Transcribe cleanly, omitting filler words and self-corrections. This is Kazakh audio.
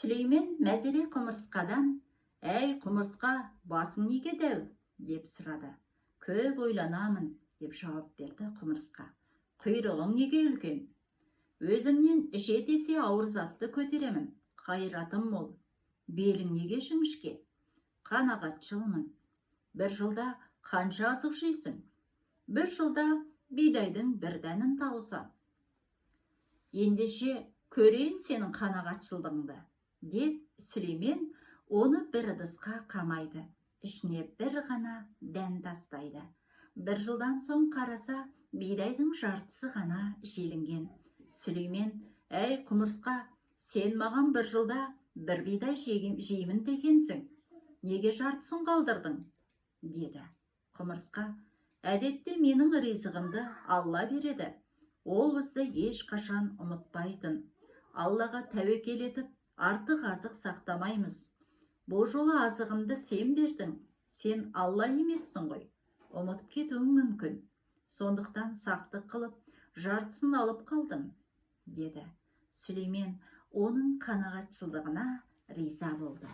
Сүлеймен мәзіре құмырсқадан: «Әй құмырсқа, басың неге дәу?» деп сұрады. «Көп ойланамын», деп жауап берді құмырсқа. «Құйрығың неге үлкен?» «Өзімнен жет есе ауыр затты көтеремін, қайратым мол». «Белің неге жіңішке?» «Қанағатшылмын». «Бір жылда қанша азық жейсің?» «Бір жылда бидайдың бір дәнін тауысам». «Ендеше көрейін сенің қанағатшылдығыңды», деп Сүлеймен оны бір ыдысқа қамайды, ішіне бір ғана дән тастайды. Бір жылдан соң қараса, бидайдың жартысы ғана желінген. Сүлеймен: «Әй құмырсқа, сен маған бір жылда бір бидай жеймін дегенсің, неге жартысын қалдырдың?» деді. Құмырсқа: «Әдетте менің ризығымды Алла береді. Ол бізді ешқашан ұмытпайтын. Аллаға тәуекел етіп, артық азық сақтамаймыз. Бұл жолы азығымды сен бердің. Сен Алла емессің ғой, ұмытып кетуің мүмкін. Сондықтан сақтық қылып, жартысын алып қалдым», деді. Сүлеймен оның қанағатшылдығына риза болды.